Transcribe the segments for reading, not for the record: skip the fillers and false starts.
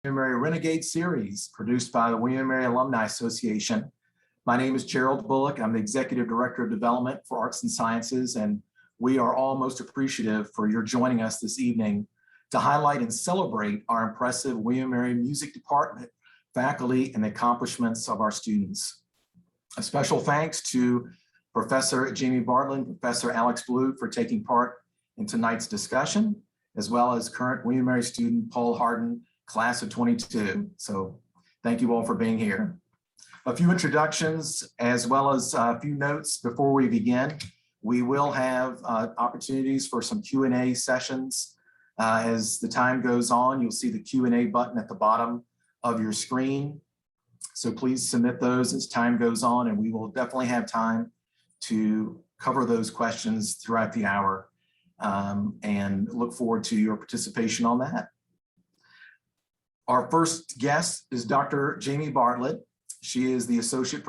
William Mary Wrenegade series produced by the William Mary Alumni Association. My name is Gerald Bullock. I'm the Executive Director of Development for Arts and Sciences, and we are all most appreciative for your joining us this evening to highlight and celebrate our impressive William Mary Music Department, faculty, and the accomplishments of our students. A special thanks to Professor Jamie Bartlett and Professor Alex Blue for taking part in tonight's discussion, as well as current William Mary student Paul Harden, class of 22. So thank you all for being here. A few introductions as well as a few notes before we begin. We will have opportunities for some Q&A sessions. As the time goes on, you'll see the Q&A button at the bottom of your screen. So please submit those as time goes on, and we will definitely have time to cover those questions throughout the hour, and look forward to your participation on that. Our first guest is Dr. Jamie Bartlett. She is the Associate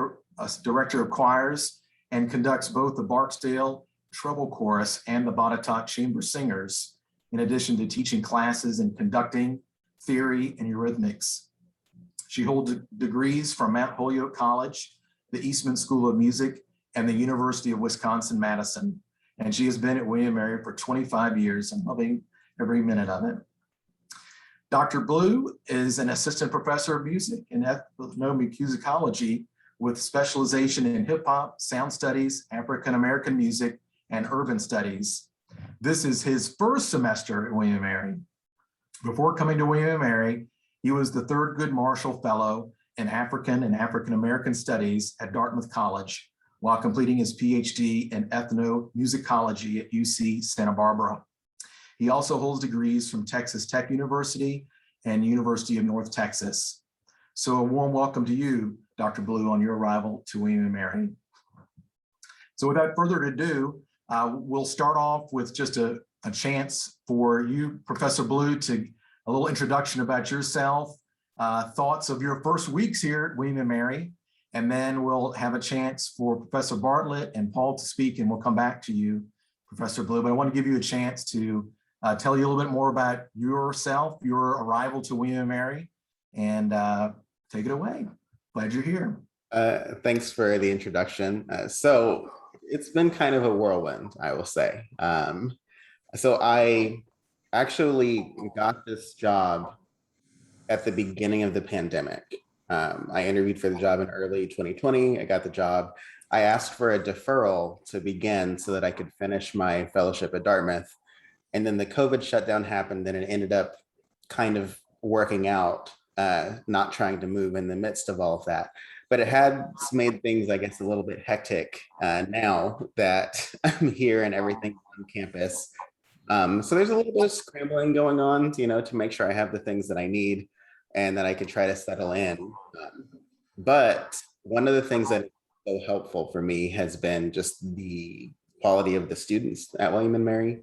Director of Choirs and conducts both the Barksdale Treble Chorus and the Botetourt Chamber Singers, in addition to teaching classes in conducting, theory, and eurythmics. She holds degrees from Mount Holyoke College, the Eastman School of Music, and the University of Wisconsin-Madison. And she has been at William Mary for 25 years and loving every minute of it. Dr. Blue is an assistant professor of music and ethnomusicology with specialization in hip hop, sound studies, African-American music, and urban studies. This is his first semester at William Mary. Before coming to William Mary, he was the third Good Marshall Fellow in African and African-American Studies at Dartmouth College, while completing his PhD in ethnomusicology at UC Santa Barbara. He also holds degrees from Texas Tech University and University of North Texas. So a warm welcome to you, Dr. Blue, on your arrival to William & Mary. So without further ado, we'll start off with just a chance for you, Professor Blue, to a little introduction about yourself, thoughts of your first weeks here at William & Mary, and then we'll have a chance for Professor Bartlett and Paul to speak, and we'll come back to you, Professor Blue. But I want to give you a chance to tell you a little bit more about yourself, your arrival to William & Mary, and take it away. Glad you're here. Thanks for the introduction. So it's been kind of a whirlwind, I will say. So I actually got this job at the beginning of the pandemic. I interviewed for the job in early 2020. I got the job. I asked for a deferral to begin so that I could finish my fellowship at Dartmouth. And then the COVID shutdown happened, and it ended up kind of working out, not trying to move in the midst of all of that. But it had made things, I guess, a little bit hectic now that I'm here and everything on campus. So there's a little bit of scrambling going on, to make sure I have the things that I need and that I could try to settle in. But one of the things that is so helpful for me has been just the quality of the students at William & Mary.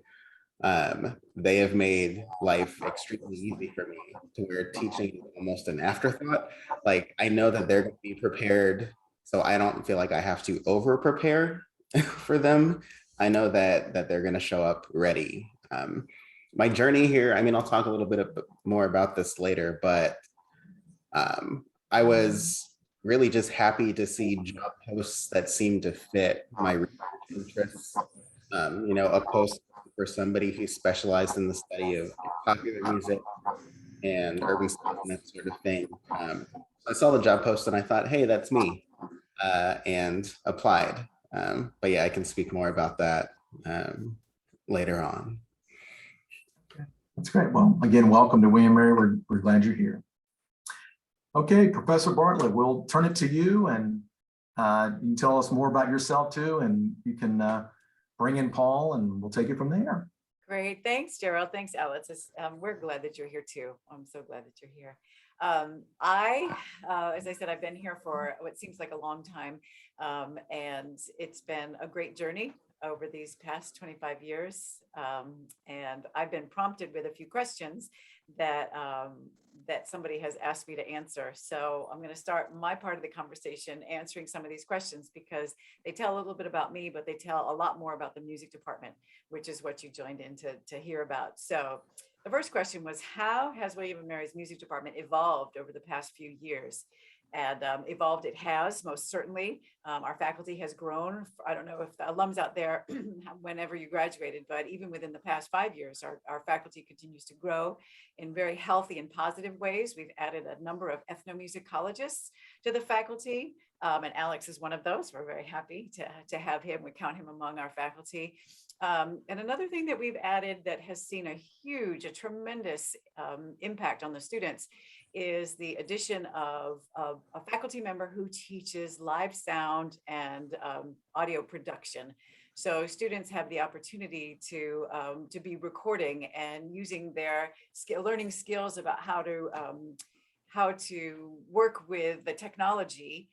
They have made life extremely easy for me, to where teaching is almost an afterthought. Like, I know that they're going to be prepared, so I don't feel like I have to over prepare for them. I know that they're going to show up ready. My journey here, I'll talk a little bit more about this later, but I was really just happy to see job posts that seemed to fit my research interests. A post for somebody who specialized in the study of popular music and urban studies and that sort of thing. I saw the job post and I thought, hey, that's me, and applied. But yeah, I can speak more about that later on. That's great. Well, again, welcome to William & Mary. We're glad you're here. Okay, Professor Bartlett, we'll turn it to you, and you can tell us more about yourself too, and you can bring in Paul, and we'll take it from there. Great. Thanks, Gerald. Thanks, Alex. We're glad that you're here too. I'm so glad that you're here. As I said, I've been here for what seems like a long time, and it's been a great journey over these past 25 years. And I've been prompted with a few questions that somebody has asked me to answer. So I'm going to start my part of the conversation answering some of these questions, because they tell a little bit about me, but they tell a lot more about the music department, which is what you joined in to hear about. So the first question was, how has William and Mary's music department evolved over the past few years? And evolved it has, most certainly. Our faculty has grown. I don't know if the alums out there, whenever you graduated, but even within the past 5 years, our faculty continues to grow in very healthy and positive ways. We've added a number of ethnomusicologists to the faculty, and Alex is one of those. We're very happy to have him. We count him among our faculty. And another thing that we've added that has seen a tremendous impact on the students is the addition of a faculty member who teaches live sound and audio production. So students have the opportunity to be recording and using their learning skills about how to work with the technology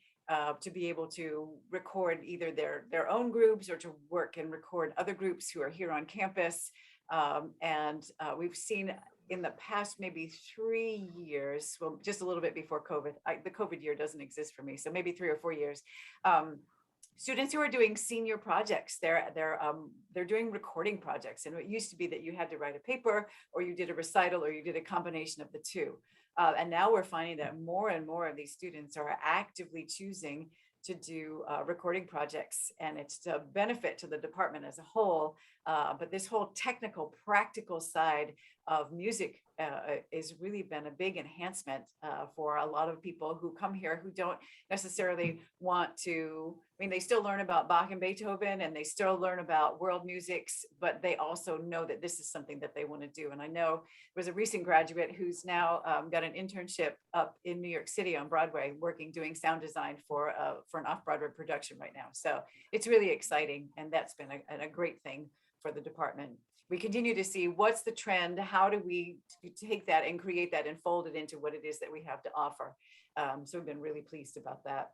to be able to record either their own groups or to work and record other groups who are here on campus. And we've seen in the past maybe 3 years, well, just a little bit before COVID, the COVID year doesn't exist for me, so maybe 3 or 4 years, students who are doing senior projects, they're doing recording projects. And it used to be that you had to write a paper or you did a recital or you did a combination of the two. And now we're finding that more and more of these students are actively choosing to do recording projects, and it's a benefit to the department as a whole. But this whole technical, practical side of music has really been a big enhancement for a lot of people who come here who don't necessarily want to. I mean, they still learn about Bach and Beethoven, and they still learn about world musics, but they also know that this is something that they want to do. And I know there was a recent graduate who's now got an internship up in New York City on Broadway, doing sound design for an off-Broadway production right now. So it's really exciting, and that's been a great thing for the department. We continue to see what's the trend, how do we take that and create that and fold it into what it is that we have to offer. So we've been really pleased about that.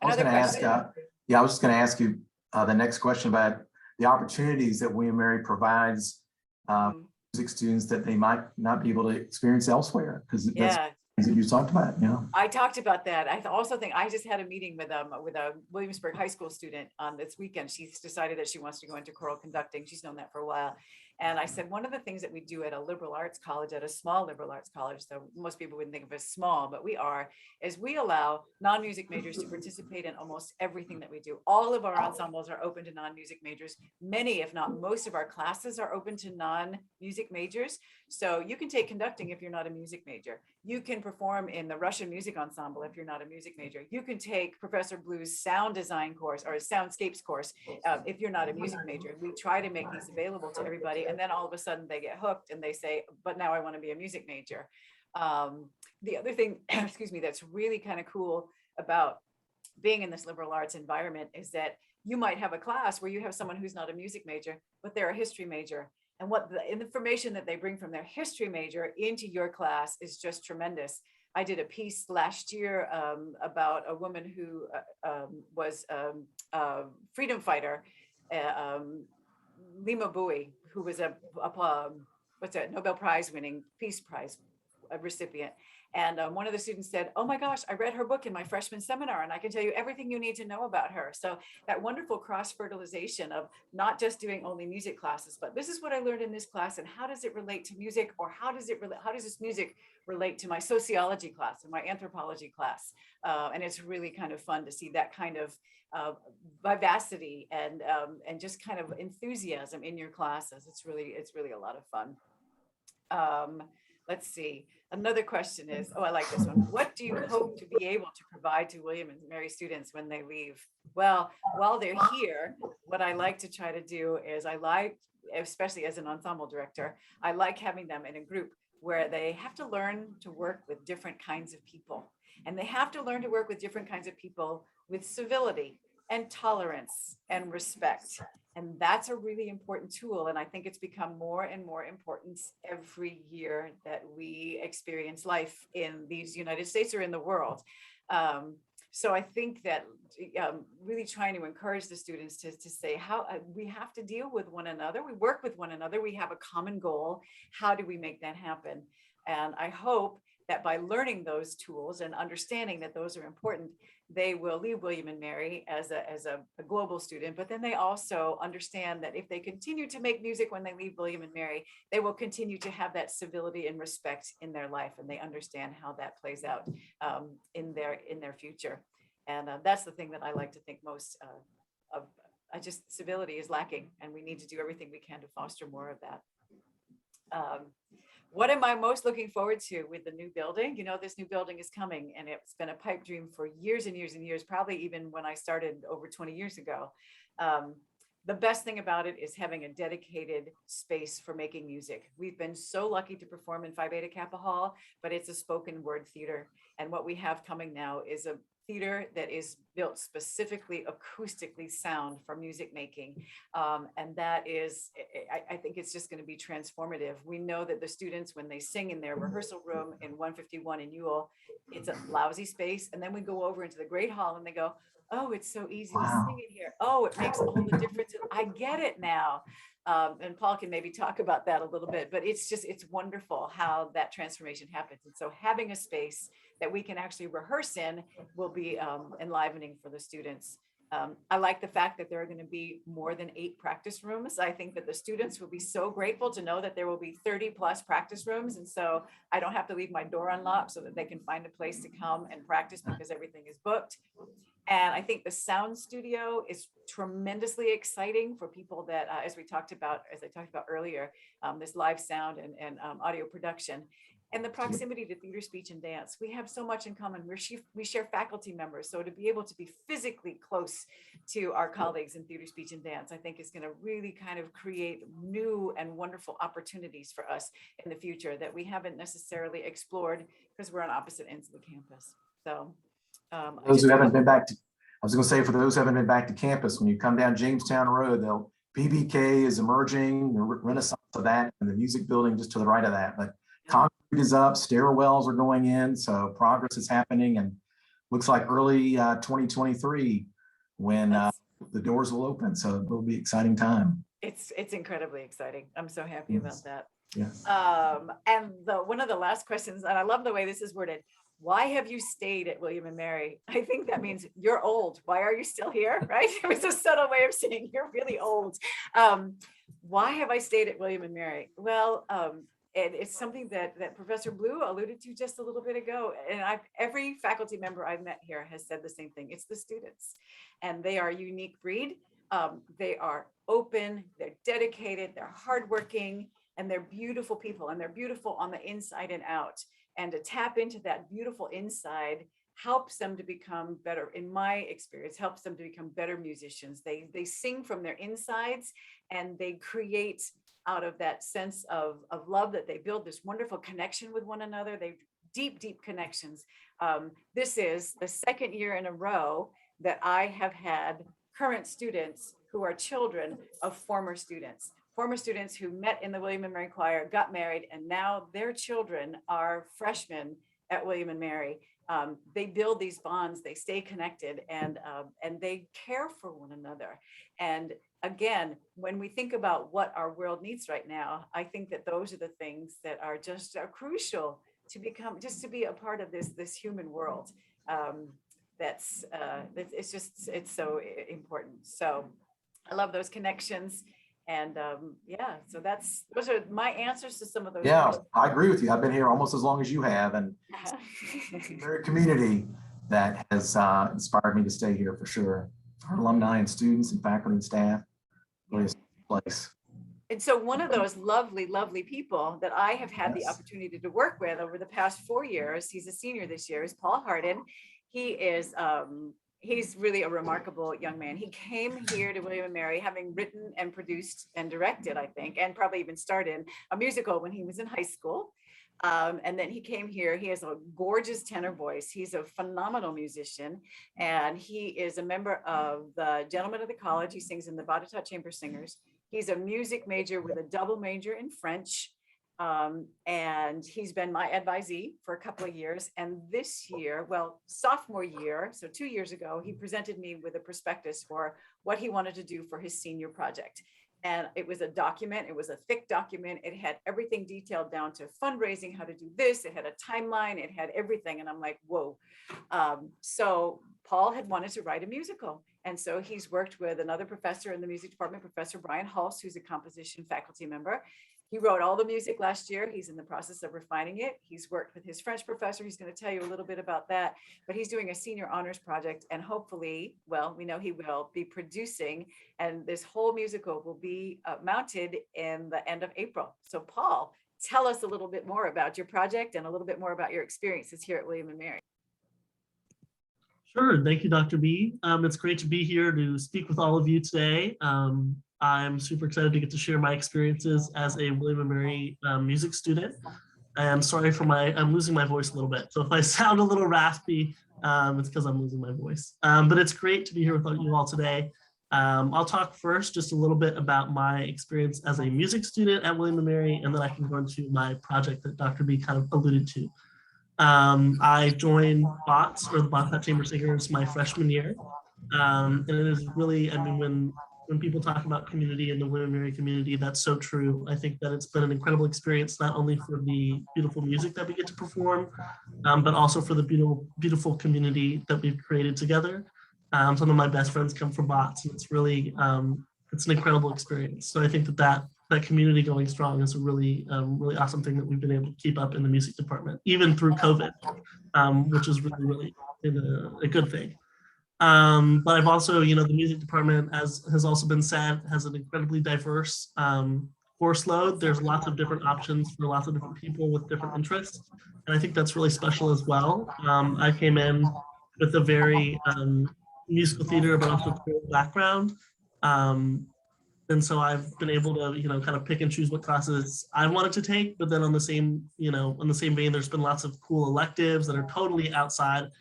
I was going to ask, I was just going to ask you the next question about the opportunities that William Mary provides music students that they might not be able to experience elsewhere, because that's things that you talked about. I talked about that. I also think I just had a meeting with a Williamsburg High School student on this weekend. She's decided that she wants to go into choral conducting. She's known that for a while. And I said, one of the things that we do at a liberal arts college, at a small liberal arts college, so most people wouldn't think of it as small, but we are, is we allow non-music majors to participate in almost everything that we do. All of our ensembles are open to non-music majors. Many, if not most of our classes are open to non-music majors. So you can take conducting if you're not a music major. You can perform in the Russian music ensemble if you're not a music major. You can take Professor Blue's sound design course or soundscapes course if you're not a music major. We try to make these available to everybody. And then all of a sudden they get hooked and they say, but now I want to be a music major. The other thing, excuse me, that's really kind of cool about being in this liberal arts environment is that you might have a class where you have someone who's not a music major, but they're a history major. And what the information that they bring from their history major into your class is just tremendous. I did a piece last year about a woman who was a freedom fighter, Lima Bowie, who was a Nobel Prize winning Peace Prize recipient. And one of the students said, oh my gosh, I read her book in my freshman seminar and I can tell you everything you need to know about her. So that wonderful cross-fertilization of not just doing only music classes, but this is what I learned in this class and how does it relate to music, or how does this music relate to my sociology class and my anthropology class? And it's really kind of fun to see that kind of vivacity and just kind of enthusiasm in your classes. It's really a lot of fun. Let's see. Another question is, I like this one. What do you hope to be able to provide to William and Mary students when they leave? Well, while they're here, what I like to try to do is especially as an ensemble director, I like having them in a group where they have to learn to work with different kinds of people. And they have to learn to work with different kinds of people with civility and tolerance and respect. And that's a really important tool. And I think it's become more and more important every year that we experience life in these United States or in the world. So I think that really trying to encourage the students to say how we have to deal with one another. We work with one another. We have a common goal. How do we make that happen? And I hope that by learning those tools and understanding that those are important, they will leave William and Mary as a global student, but then they also understand that if they continue to make music when they leave William and Mary, they will continue to have that civility and respect in their life, and they understand how that plays out in their future. And that's the thing that I like to think most of. I just, civility is lacking, and we need to do everything we can to foster more of that. What am I most looking forward to with the new building? You know, this new building is coming, and it's been a pipe dream for years and years and years, probably even when I started over 20 years ago. The best thing about it is having a dedicated space for making music. We've been so lucky to perform in Phi Beta Kappa Hall, but it's a spoken word theater. And what we have coming now is a theater that is built specifically acoustically sound for music making. And that is, I think it's just going to be transformative. We know that the students, when they sing in their rehearsal room in 151 in Ewell, it's a lousy space. And then we go over into the Great Hall and they go, oh, it's so easy to sing in here. Oh, it makes all the difference. I get it now. And Paul can maybe talk about that a little bit, but it's wonderful how that transformation happens. And so having a space that we can actually rehearse in will be enlivening for the students. I like the fact that there are going to be more than 8 practice rooms. I think that the students will be so grateful to know that there will be 30 plus practice rooms. And so I don't have to leave my door unlocked so that they can find a place to come and practice because everything is booked. And I think the sound studio is tremendously exciting for people that, as I talked about earlier, this live sound and audio production. And the proximity to theater, speech, and dance. We have so much in common. We share faculty members. So to be able to be physically close to our colleagues in theater, speech, and dance, I think is going to really kind of create new and wonderful opportunities for us in the future that we haven't necessarily explored because we're on opposite ends of the campus. So those who haven't been back to, I was going to say, for those who haven't been back to campus, when you come down Jamestown Road, BBK is emerging, the renaissance of that, and the music building just to the right of that. But concrete is up, stairwells are going in, so progress is happening, and looks like early 2023 when the doors will open. So it will be an exciting time. It's incredibly exciting. I'm so happy about that. Yes. And one of the last questions, and I love the way this is worded. Why have you stayed at William and Mary? I think that means you're old. Why are you still here? Right? It was a subtle way of saying you're really old. Why have I stayed at William and Mary? Well, and it's something that Professor Blue alluded to just a little bit ago. And every faculty member I've met here has said the same thing. It's the students, and they are a unique breed. They are open, they're dedicated, they're hardworking, and they're beautiful people, and they're beautiful on the inside and out. And to tap into that beautiful inside helps them to become better, in my experience, helps them to become better musicians. They sing from their insides, and they create out of that sense of love that they build this wonderful connection with one another. They deep, deep connections. This is the second year in a row that I have had current students who are children of former students who met in the William and Mary Choir, got married, and now their children are freshmen at William and Mary. They build these bonds, they stay connected, and they care for one another. And again, when we think about what our world needs right now, I think that those are the things that are just crucial to become, just to be a part of this human world. It's so important. So I love those connections. And so those are my answers to some of those. Yeah, questions. I agree with you. I've been here almost as long as you have, and it's a very community that has inspired me to stay here for sure. Our alumni and students and faculty and staff, really a place. And so one of those lovely, lovely people that I have had the opportunity to work with over the past 4 years, he's a senior this year, is Paul Hardin. He is he's really a remarkable young man. He came here to William and Mary having written and produced and directed, I think, and probably even starred in a musical when he was in high school. And then he came here. He has a gorgeous tenor voice. He's a phenomenal musician, and he is a member of the Gentlemen of the College. He sings in the Botetourt Chamber Singers. He's a music major with a double major in French. And he's been my advisee for a couple of years. And this year, well, sophomore year, so 2 years ago, he presented me with a prospectus for what he wanted to do for his senior project. And it was a document, it was a thick document. It had everything detailed down to fundraising, how to do this. It had a timeline, it had everything. And I'm like, whoa. So Paul had wanted to write a musical. And so he's worked with another professor in the music department, Professor Brian Hulse, who's a composition faculty member. He wrote all the music last year. He's in the process of refining it. He's worked with his French professor. He's going to tell you a little bit about that, but he's doing a senior honors project, and hopefully, well, we know he will be producing, and this whole musical will be mounted in the end of April. So Paul, tell us a little bit more about your project and a little bit more about your experiences here at William & Mary. Sure. Thank you, Dr. B. It's great to be here to speak with all of you today. I'm super excited to get to share my experiences as a William & Mary music student. And sorry for I'm losing my voice a little bit. So if I sound a little raspy, it's because I'm losing my voice. But it's great to be here with you all today. I'll talk first just a little bit about my experience as a music student at William & Mary, and then I can go into my project that Dr. B kind of alluded to. I joined BOTS, or the Bobcat Chamber Singers, my freshman year. And it is really, I mean, when people talk about community in the William & Mary community, that's so true. I think that it's been an incredible experience, not only for the beautiful music that we get to perform, but also for the beautiful community that we've created together. Some of my best friends come from BOTS, and it's really, it's an incredible experience. So I think that community going strong is a really, really awesome thing that we've been able to keep up in the music department, even through COVID, which is really, really a good thing. But I've also, the music department, as has also been said, has an incredibly diverse course load. There's lots of different options for lots of different people with different interests. And I think that's really special as well. I came in with a very musical theater, but also choral background. And so I've been able to, kind of pick and choose what classes I wanted to take. But then on the same vein, there's been lots of cool electives that are totally outside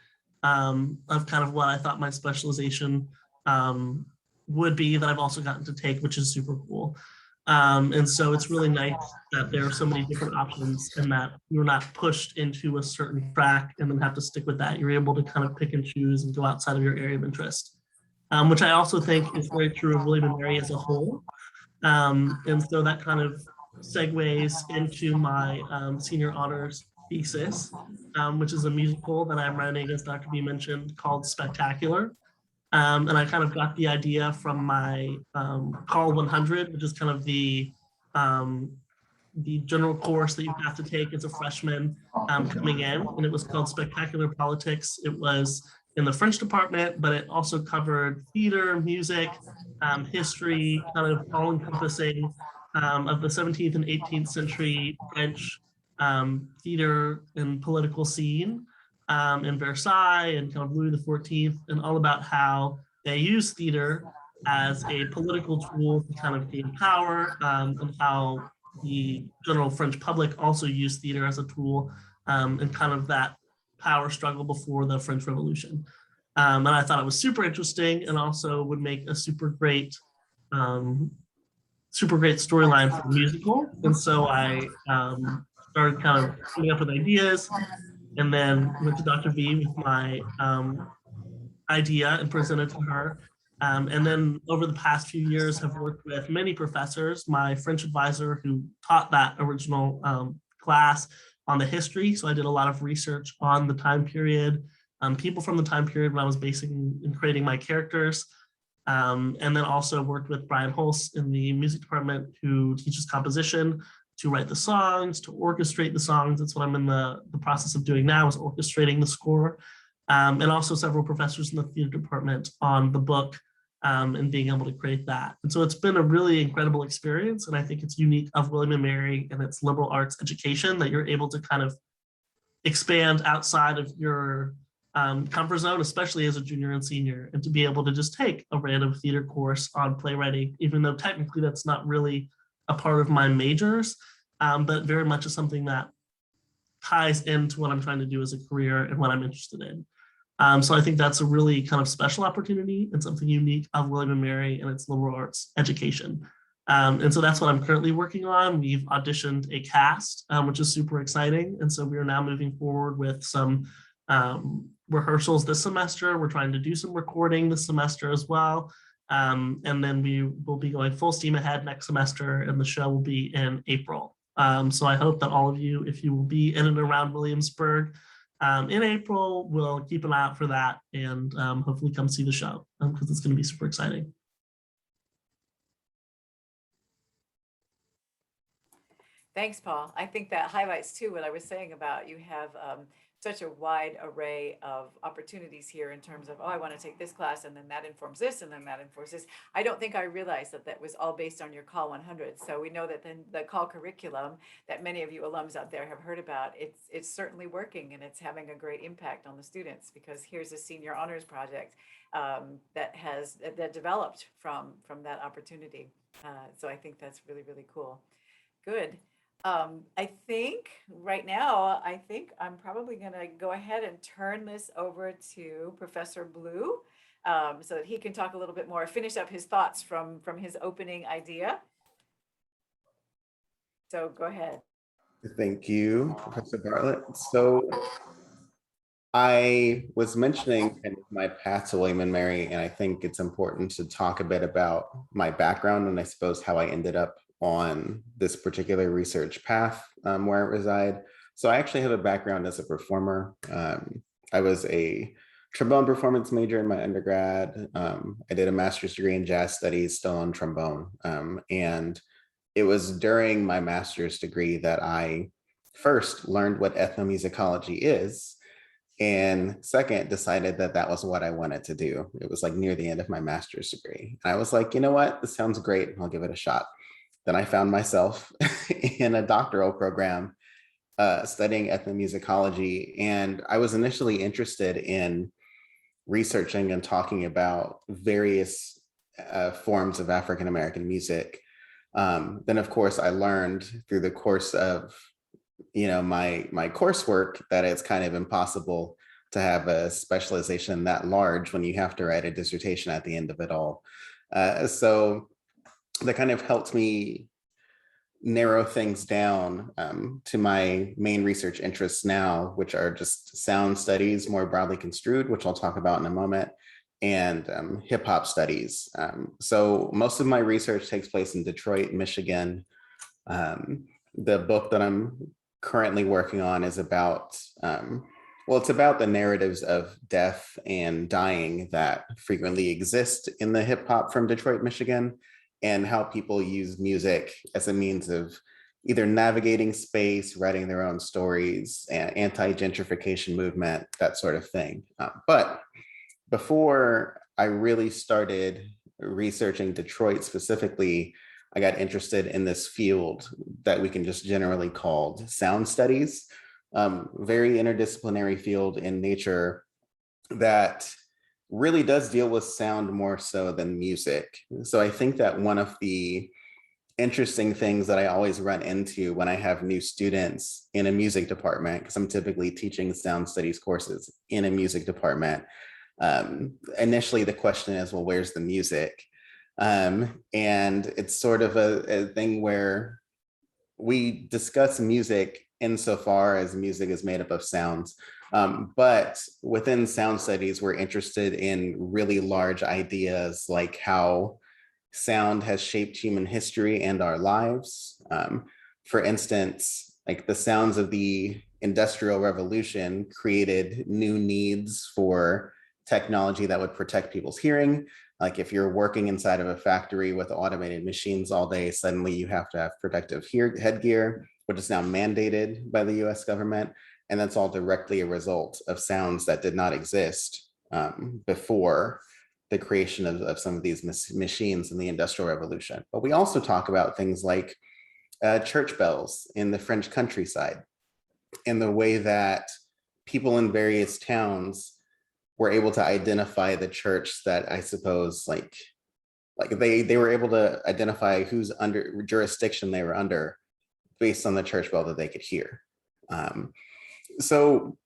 of kind of what I thought my specialization would be, that I've also gotten to take, which is super cool. And so it's really nice that there are so many different options, and that you're not pushed into a certain track and then have to stick with that. You're able to kind of pick and choose and go outside of your area of interest, which I also think is very true of William & Mary as a whole. And so that kind of segues into my senior honors thesis, which is a musical that I'm writing, as Dr. B mentioned, called Spectacular. And I kind of got the idea from my Call 100, which is kind of the general course that you have to take as a freshman coming in. And it was called Spectacular Politics. It was in the French department, but it also covered theater, music, history, kind of all encompassing of the 17th and 18th century French theater and political scene in Versailles and kind of Louis XIV, and all about how they use theater as a political tool to kind of gain power, and how the general French public also used theater as a tool in kind of that power struggle before the French Revolution. And I thought it was super interesting, and also would make a super great storyline for the musical. And so I started kind of coming up with ideas, and then went to Dr. V with my idea and presented to her. And then over the past few years have worked with many professors, my French advisor who taught that original class on the history. So I did a lot of research on the time period, people from the time period when I was basing and creating my characters. And then also worked with Brian Hulse in the music department, who teaches composition, to write the songs, to orchestrate the songs. That's what I'm in the process of doing now, is orchestrating the score. And also several professors in the theater department on the book, and being able to create that. And so it's been a really incredible experience. And I think it's unique of William & Mary and its liberal arts education, that you're able to kind of expand outside of your comfort zone, especially as a junior and senior, and to be able to just take a random theater course on playwriting, even though technically that's not really a part of my majors, but very much is something that ties into what I'm trying to do as a career and what I'm interested in. So I think that's a really kind of special opportunity and something unique of William & Mary and its liberal arts education. And so that's what I'm currently working on. We've auditioned a cast, which is super exciting. And so we are now moving forward with some rehearsals this semester. We're trying to do some recording this semester as well. And then we will be going full steam ahead next semester, and the show will be in April. So I hope that all of you, if you will be in and around Williamsburg in April, will keep an eye out for that, and hopefully come see the show, because it's going to be super exciting. Thanks, Paul. I think that highlights too what I was saying about you have such a wide array of opportunities here in terms of, oh, I want to take this class, and then that informs this, and then that informs this. I don't think I realized that that was all based on your Call 100. So we know that then the Call curriculum that many of you alums out there have heard about, it's certainly working, and it's having a great impact on the students, because here's a senior honors project that developed from that opportunity. So I think that's really, really cool. Good. I think right now, I'm probably going to go ahead and turn this over to Professor Blue, so that he can talk a little bit more, finish up his thoughts from his opening idea. So go ahead. Thank you, Professor Bartlett. So I was mentioning kind of my path to William and Mary, and I think it's important to talk a bit about my background and I suppose how I ended up on this particular research path where I reside. So I actually have a background as a performer. I was a trombone performance major in my undergrad. I did a master's degree in jazz studies, still on trombone. And it was during my master's degree that I first learned what ethnomusicology is, and second, decided that that was what I wanted to do. It was like near the end of my master's degree. And I was like, you know what, this sounds great, I'll give it a shot. Then I found myself in a doctoral program studying ethnomusicology. And I was initially interested in researching and talking about various forms of African-American music. Then, of course, I learned through the course of my coursework that it's kind of impossible to have a specialization that large when you have to write a dissertation at the end of it all. So that kind of helped me narrow things down to my main research interests now, which are just sound studies, more broadly construed, which I'll talk about in a moment, and hip hop studies. So most of my research takes place in Detroit, Michigan. The book that I'm currently working on is about, it's about the narratives of death and dying that frequently exist in the hip hop from Detroit, Michigan, and how people use music as a means of either navigating space, writing their own stories, anti-gentrification movement, that sort of thing. But before I really started researching Detroit specifically, I got interested in this field that we can just generally call sound studies, very interdisciplinary field in nature that really does deal with sound more so than music. So I think that one of the interesting things that I always run into when I have new students in a music department, because I'm typically teaching sound studies courses in a music department, initially the question is, well, where's the music? And it's sort of a thing where we discuss music insofar as music is made up of sounds. But within sound studies, we're interested in really large ideas like how sound has shaped human history and our lives. For instance, like the sounds of the Industrial Revolution created new needs for technology that would protect people's hearing. Like if you're working inside of a factory with automated machines all day, suddenly you have to have protective headgear, which is now mandated by the US government. And that's all directly a result of sounds that did not exist before the creation of some of these machines in the Industrial Revolution. But we also talk about things like church bells in the French countryside, and the way that people in various towns were able to identify the church that I suppose like they were able to identify whose under jurisdiction they were under based on the church bell that they could hear. So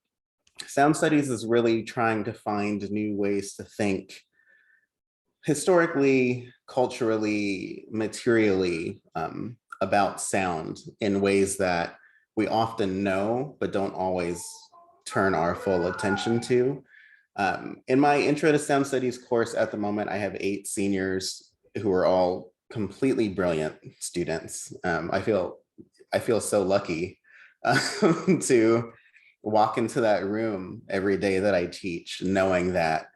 sound studies is really trying to find new ways to think historically, culturally, materially about sound in ways that we often know, but don't always turn our full attention to. In my Intro to Sound Studies course at the moment, I have 8 seniors who are all completely brilliant students. I feel so lucky to walk into that room every day that I teach, knowing that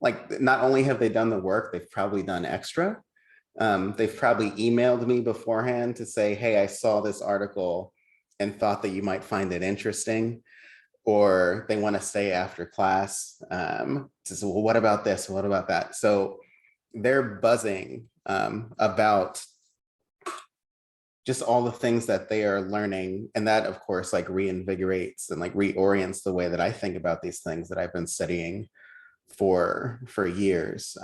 like not only have they done the work, they've probably done extra. They've probably emailed me beforehand to say, hey, I saw this article and thought that you might find it interesting, or they want to stay after class to say, well, what about this? What about that? So they're buzzing about just all the things that they are learning. And that, of course, like reinvigorates and like reorients the way that I think about these things that I've been studying for years.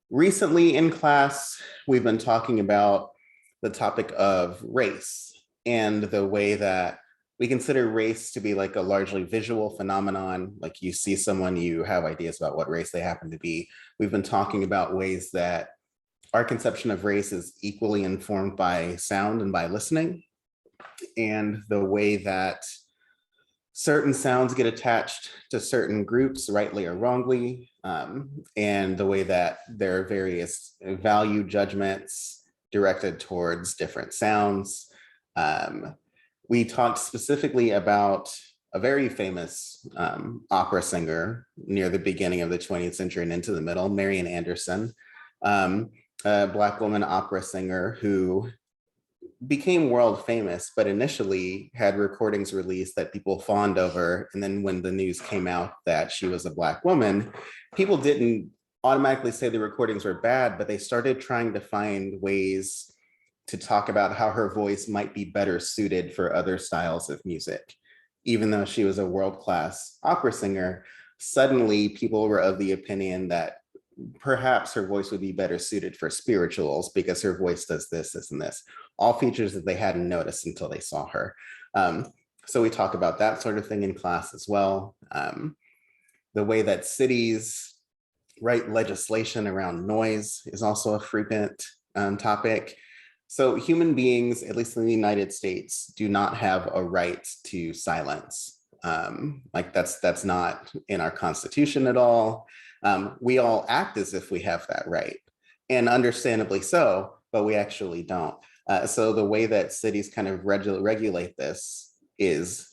Recently in class, we've been talking about the topic of race and the way that we consider race to be like a largely visual phenomenon. Like you see someone, you have ideas about what race they happen to be. We've been talking about ways that our conception of race is equally informed by sound and by listening, and the way that certain sounds get attached to certain groups, rightly or wrongly, and the way that there are various value judgments directed towards different sounds. We talked specifically about a very famous opera singer near the beginning of the 20th century and into the middle, Marian Anderson, a Black woman opera singer who became world famous, but initially had recordings released that people fawned over. And then when the news came out that she was a Black woman, people didn't automatically say the recordings were bad, but they started trying to find ways to talk about how her voice might be better suited for other styles of music. Even though she was a world-class opera singer, suddenly people were of the opinion that perhaps her voice would be better suited for spirituals because her voice does this, this, and this. All features that they hadn't noticed until they saw her. So we talk about that sort of thing in class as well. The way that cities write legislation around noise is also a frequent topic. So human beings, at least in the United States, do not have a right to silence. Like that's not in our Constitution at all. We all act as if we have that right, and understandably so, but we actually don't. So the way that cities kind of regulate this is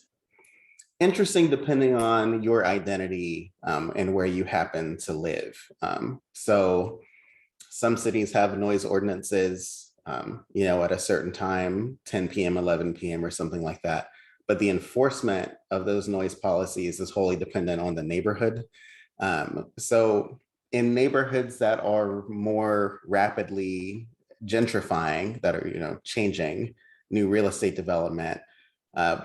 interesting depending on your identity and where you happen to live. So some cities have noise ordinances, at a certain time, 10 p.m., 11 p.m. or something like that. But the enforcement of those noise policies is wholly dependent on the neighborhood. So in neighborhoods that are more rapidly gentrifying, that are changing, new real estate development,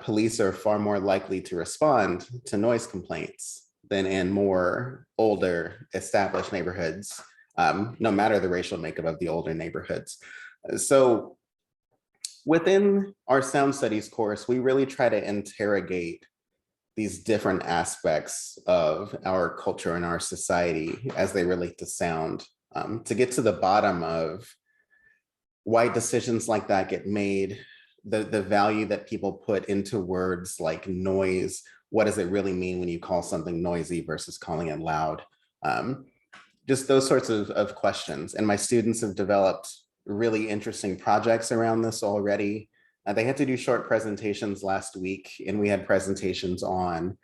police are far more likely to respond to noise complaints than in more older established neighborhoods, no matter the racial makeup of the older neighborhoods. So within our sound studies course, we really try to interrogate these different aspects of our culture and our society as they relate to sound, to get to the bottom of why decisions like that get made, the value that people put into words like noise. What does it really mean when you call something noisy versus calling it loud? Just those sorts of questions. And my students have developed really interesting projects around this already. They had to do short presentations last week, and we had presentations on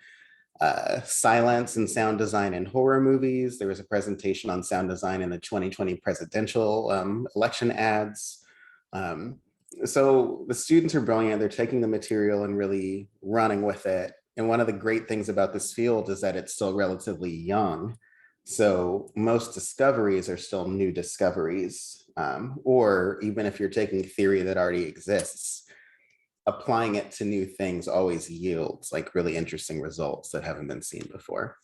silence and sound design in horror movies. There was a presentation on sound design in the 2020 presidential election ads. So the students are brilliant. They're taking the material and really running with it. And one of the great things about this field is that it's still relatively young. So most discoveries are still new discoveries, or even if you're taking theory that already exists, applying it to new things always yields like really interesting results that haven't been seen before.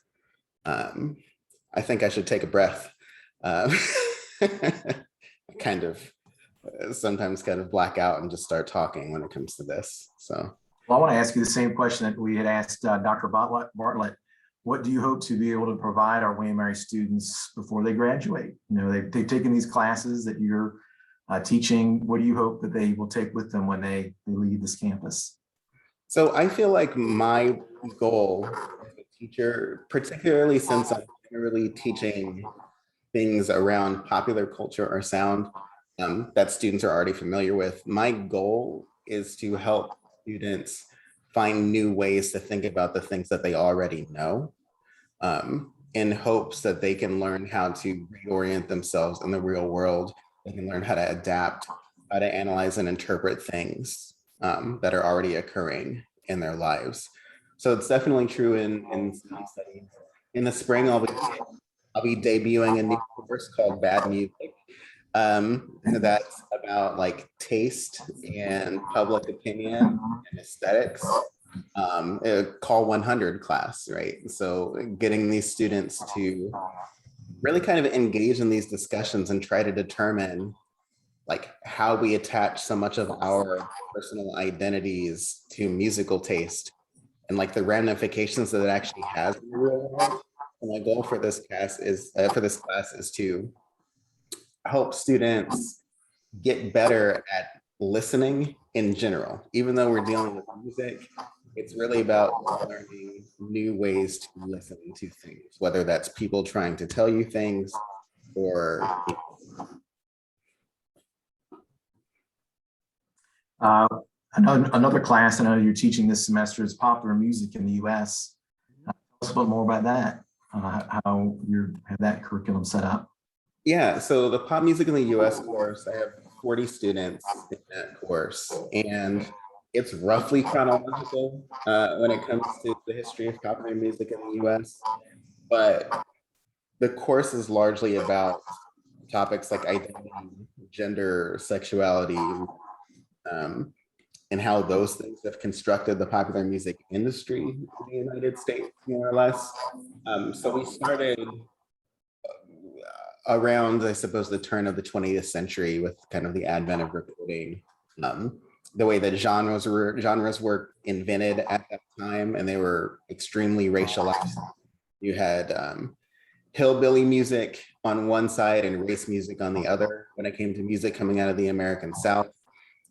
I think I should take a breath. Kind of sometimes kind of black out and just start talking when it comes to this. So, well, I want to ask you the same question that we had asked Dr. Bartlett. What do you hope to be able to provide our William & Mary students before they graduate? They've taken these classes that you're teaching. What do you hope that they will take with them when they leave this campus? So I feel like my goal teacher, particularly since I'm generally teaching things around popular culture or sound that students are already familiar with. My goal is to help students find new ways to think about the things that they already know, in hopes that they can learn how to reorient themselves in the real world. They can learn how to adapt, how to analyze and interpret things that are already occurring in their lives. So it's definitely true in sound studies. In the spring, I'll be debuting a new course called Bad Music. That's about like taste and public opinion and aesthetics. A call 100 class, right? So getting these students to really kind of engage in these discussions and try to determine like how we attach so much of our personal identities to musical taste and like the ramifications that it actually has in the real world. And my goal for this class is to help students get better at listening in general. Even though we're dealing with music, it's really about learning new ways to listen to things, whether that's people trying to tell you things or Another class I know you're teaching this semester is popular music in the US. Tell us a little more about that, how you have that curriculum set up. Yeah, so the pop music in the US course, I have 40 students in that course, and it's roughly chronological when it comes to the history of popular music in the US. But the course is largely about topics like identity, gender, sexuality, and how those things have constructed the popular music industry in the United States, more or less. So we started around, I suppose, the turn of the 20th century with kind of the advent of recording, the way that genres were invented at that time, and they were extremely racialized. You had hillbilly music on one side and race music on the other when it came to music coming out of the American South.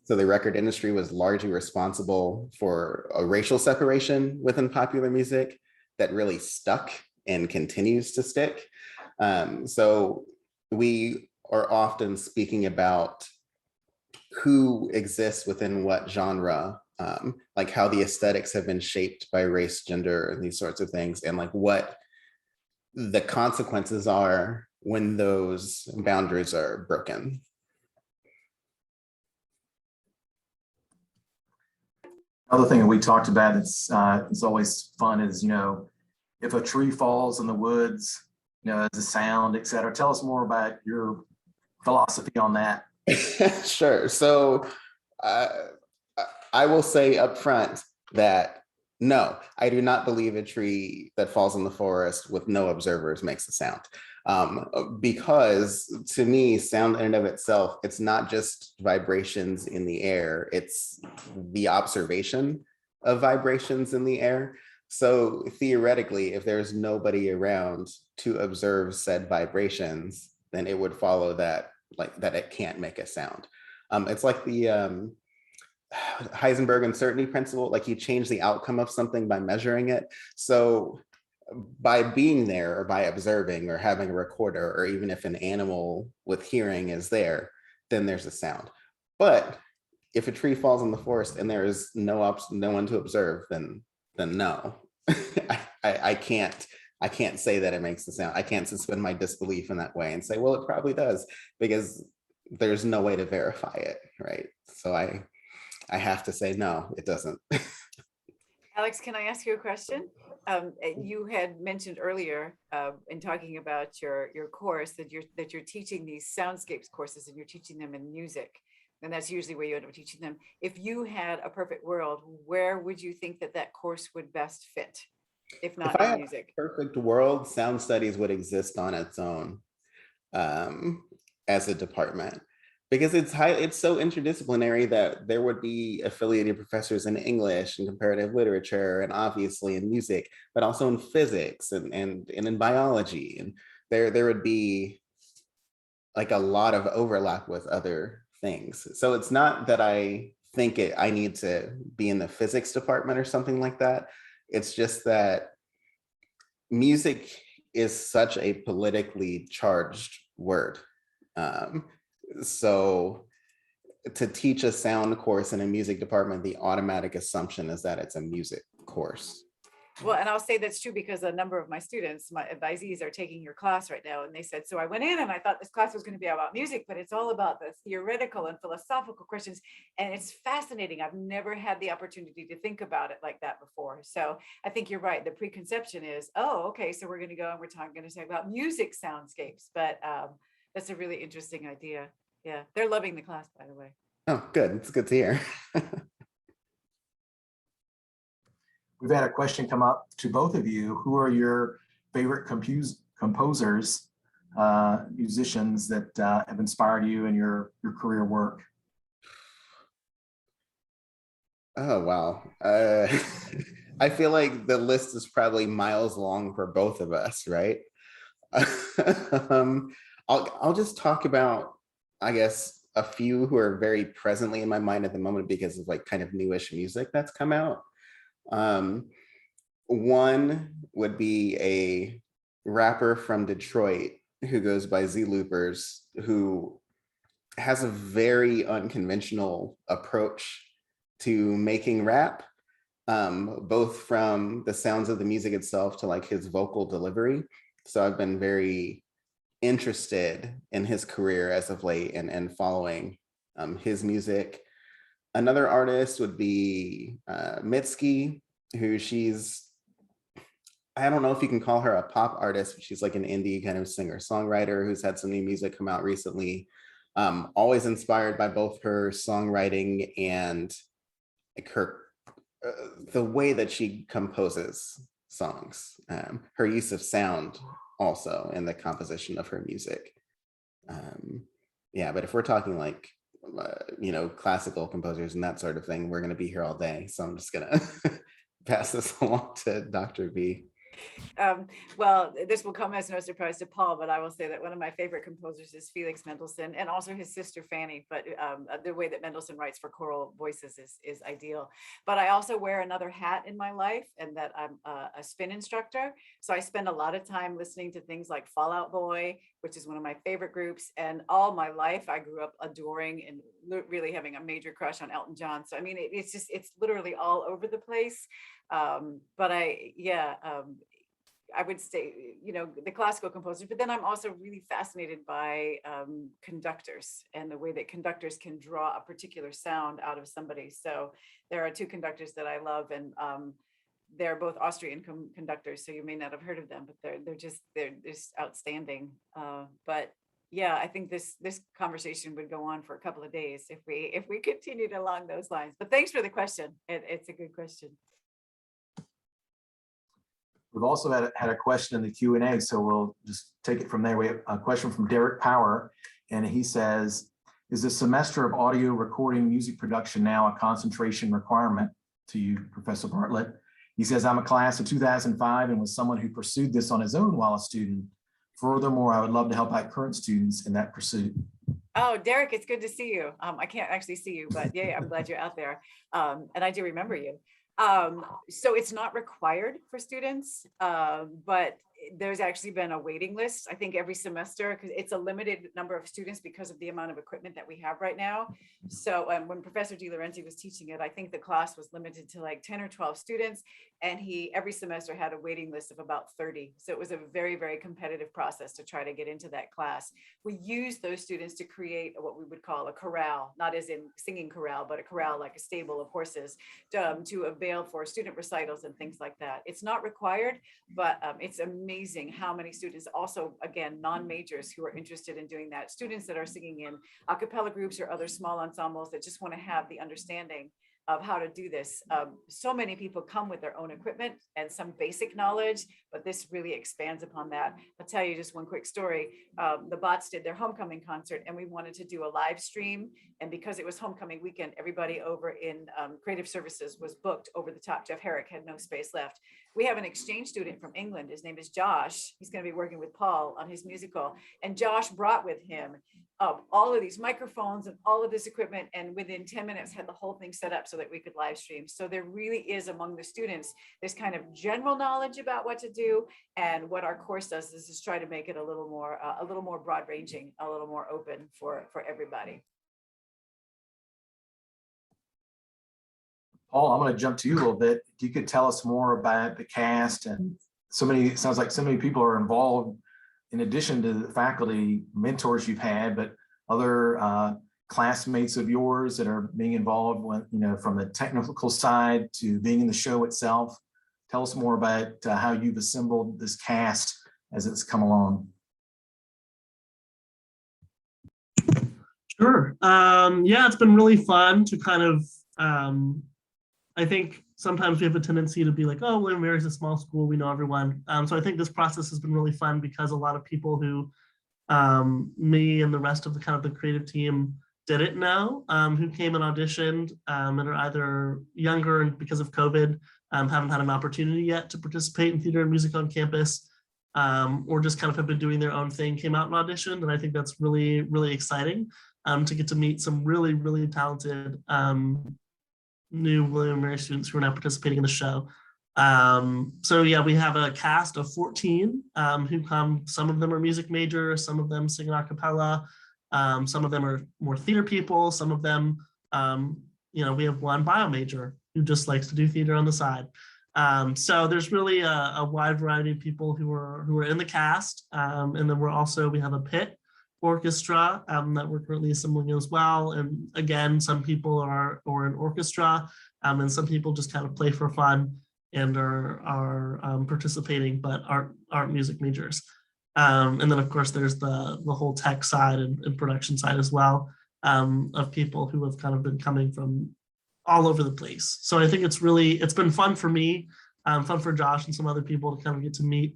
So the record industry was largely responsible for a racial separation within popular music that really stuck and continues to stick. So we are often speaking about who exists within what genre, like how the aesthetics have been shaped by race, gender, and these sorts of things, and like what the consequences are when those boundaries are broken. Other thing that we talked about, it's always fun is, if a tree falls in the woods, as a sound, et cetera. Tell us more about your philosophy on that. Sure. So I will say up front that no, I do not believe a tree that falls in the forest with no observers makes a sound. Because to me, sound in and of itself, it's not just vibrations in the air, it's the observation of vibrations in the air. So theoretically, if there's nobody around to observe said vibrations, then it would follow that it can't make a sound. It's like the Heisenberg uncertainty principle, like you change the outcome of something by measuring it. So by being there or by observing or having a recorder, or even if an animal with hearing is there, then there's a sound. But if a tree falls in the forest and there is no one to observe, then no. I can't say that it makes a sound. I can't suspend my disbelief in that way and say, well, it probably does, because there's no way to verify it, right? So I have to say, no, it doesn't. Alex, can I ask you a question? You had mentioned earlier in talking about your course that you're teaching these soundscapes courses, and you're teaching them in music, and that's usually where you end up teaching them. If you had a perfect world, where would you think that course would best fit, if not in music? If I had a perfect world, sound studies would exist on its own as a department, because it's so interdisciplinary that there would be affiliated professors in English and comparative literature, and obviously in music, but also in physics and in biology. And there would be like a lot of overlap with other things. So it's not that I think I need to be in the physics department or something like that. It's just that music is such a politically charged word. Um, so to teach a sound course in a music department, the automatic assumption is that it's a music course. Well, and I'll say that's true because a number of my students, my advisees, are taking your class right now. And they said, so I went in and I thought this class was going to be about music, but it's all about the theoretical and philosophical questions. And it's fascinating. I've never had the opportunity to think about it like that before. So I think you're right. The preconception is, oh, okay, so we're going to go and we're going to talk about music soundscapes. But that's a really interesting idea. Yeah, they're loving the class, by the way. Oh, good. It's good to hear. We've had a question come up to both of you. Who are your favorite composers, musicians that have inspired you in your career work? Oh, wow. I feel like the list is probably miles long for both of us, right? I'll just talk about, I guess, a few who are very presently in my mind at the moment because of like kind of newish music that's come out. One would be a rapper from Detroit who goes by Z Loopers, who has a very unconventional approach to making rap, both from the sounds of the music itself to like his vocal delivery. So I've been very interested in his career as of late and following his music. Another artist would be Mitski, who I don't know if you can call her a pop artist, but she's like an indie kind of singer-songwriter who's had some new music come out recently. Always inspired by both her songwriting and like the way that she composes songs, her use of sound also in the composition of her music. Yeah, but if we're talking like classical composers and that sort of thing, we're going to be here all day. So I'm just going to pass this along to Dr. B. Well, this will come as no surprise to Paul, but I will say that one of my favorite composers is Felix Mendelssohn and also his sister Fanny. But the way that Mendelssohn writes for choral voices is ideal. But I also wear another hat in my life, and that I'm a spin instructor. So I spend a lot of time listening to things like Fall Out Boy, which is one of my favorite groups. And all my life, I grew up adoring and really having a major crush on Elton John. So I mean, it's literally all over the place. But I would say, the classical composers, but then I'm also really fascinated by conductors and the way that conductors can draw a particular sound out of somebody. So there are two conductors that I love, and they're both Austrian conductors. So you may not have heard of them, but they're just outstanding. But yeah, I think this conversation would go on for a couple of days if we continued along those lines. But thanks for the question. It's a good question. We've also had a question in the Q&A, so we'll just take it from there. We have a question from Derek Power, and he says, is the semester of audio recording music production now a concentration requirement? To you, Professor Bartlett. He says, I'm a class of 2005 and was someone who pursued this on his own while a student. Furthermore, I would love to help out current students in that pursuit. Oh, Derek, it's good to see you. I can't actually see you, but yeah, I'm glad you're out there. And I do remember you. So it's not required for students, but there's actually been a waiting list, I think, every semester, because it's a limited number of students because of the amount of equipment that we have right now. So when Professor De Laurenti was teaching it, I think the class was limited to like 10 or 12 students, and he every semester had a waiting list of about 30. So it was a very, very competitive process to try to get into that class. We used those students to create what we would call a chorale, not as in singing chorale, but a chorale like a stable of horses, to avail for student recitals and things like that. It's not required, but it's amazing how many students, also again non-majors, who are interested in doing that, students that are singing in a cappella groups or other small ensembles that just want to have the understanding of how to do this. So many people come with their own equipment and some basic knowledge, but this really expands upon that. I'll tell you just one quick story. The Bots did their homecoming concert, and we wanted to do a live stream. And because it was homecoming weekend, everybody over in creative services was booked over the top. Jeff Herrick had no space left. we have an exchange student from England. His name is Josh. He's going to be working with Paul on his musical. And Josh brought with him all of these microphones and all of this equipment, and within 10 minutes had the whole thing set up so that we could live stream. So there really is among the students this kind of general knowledge about what to do, and what our course does is just try to make it a little more broad ranging, a little more open for everybody. Paul, I'm going to jump to you a little bit. If you could tell us more about the cast, and it sounds like so many people are involved in addition to the faculty mentors you've had, but other classmates of yours that are being involved with, from the technical side to being in the show itself. Tell us more about how you've assembled this cast as it's come along. Sure. Yeah, it's been really fun to kind of, I think sometimes we have a tendency to be like, oh, William & Mary's a small school, we know everyone. So I think this process has been really fun because a lot of people who me and the rest of the creative team didn't know, who came and auditioned and are either younger and because of COVID haven't had an opportunity yet to participate in theater and music on campus, or just kind of have been doing their own thing, came out and auditioned. And I think that's really, really exciting to get to meet some really, really talented new William & Mary students who are now participating in the show. So yeah, we have a cast of 14 who come. Some of them are music majors, some of them sing a cappella, some of them are more theater people, some of them, we have one bio major who just likes to do theater on the side. So there's really a wide variety of people who are in the cast. And then we have a pit orchestra that we're currently assembling as well. And again, some people are in orchestra, and some people just kind of play for fun and are participating, but aren't music majors. And then of course there's the whole tech side and production side as well, of people who have kind of been coming from all over the place. So I think it's been fun for me, fun for Josh and some other people to kind of get to meet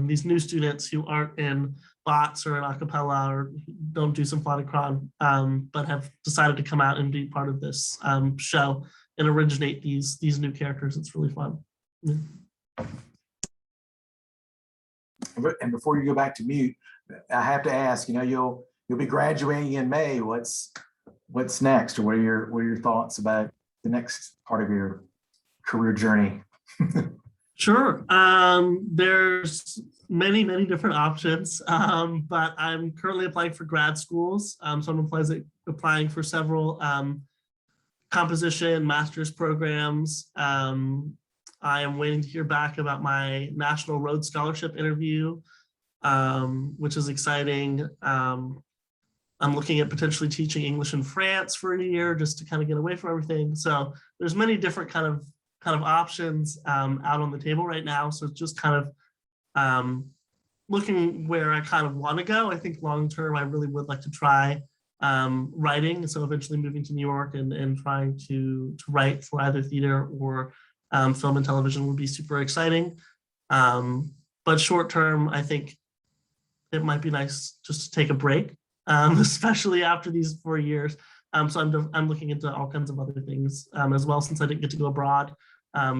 these new students who aren't in bots or in a cappella or don't do symphonic-chron, but have decided to come out and be part of this show and originate these new characters. It's really fun. Yeah. And before you go back to mute, I have to ask, you'll be graduating in May. What's next, or what are your thoughts about the next part of your career journey? Sure. There's many different options, but I'm currently applying for grad schools. So I'm applying for several composition master's programs. I am waiting to hear back about my National Rhodes Scholarship interview, which is exciting. I'm looking at potentially teaching English in France for a year just to kind of get away from everything. So there's many different kind of options out on the table right now. So it's just kind of looking where I kind of want to go. I think long term, I really would like to try writing. So eventually moving to New York and trying to write for either theater or film and television would be super exciting. But short term, I think it might be nice just to take a break, especially after these 4 years. So I'm looking into all kinds of other things as well, since I didn't get to go abroad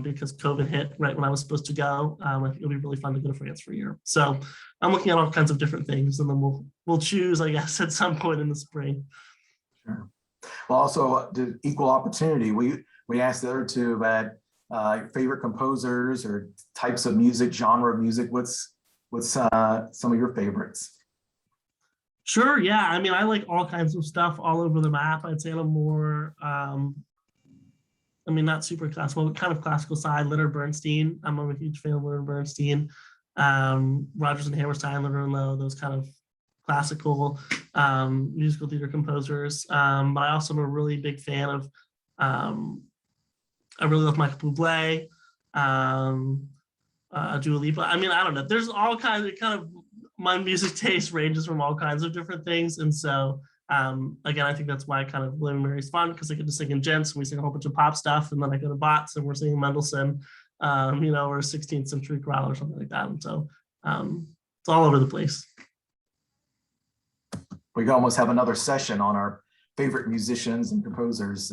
because COVID hit right when I was supposed to go. I think it'll be really fun to go to France for a year. So I'm looking at all kinds of different things, and then we'll choose, I guess, at some point in the spring. Sure. Well, also the equal opportunity. We asked the other two about your favorite composers or types of music, genre of music. What's some of your favorites? Sure. Yeah. I mean, I like all kinds of stuff all over the map. I'd say I'm more, not super classical, but kind of classical side. Leonard Bernstein. I'm a huge fan of Leonard Bernstein. Rodgers and Hammerstein, Leonard and Lowe, those kind of classical musical theater composers. But I also am a really big fan of, I really love Michael Bublé, Dua Lipa. I don't know. There's all kinds of, my music taste ranges from all kinds of different things. And so, again, I think that's why kind of William & Mary is fun, because I get to sing in gents and we sing a whole bunch of pop stuff. And then I go to bots and we're singing Mendelssohn, or a 16th century chorale or something like that. And so it's all over the place. We almost have another session on our favorite musicians and composers.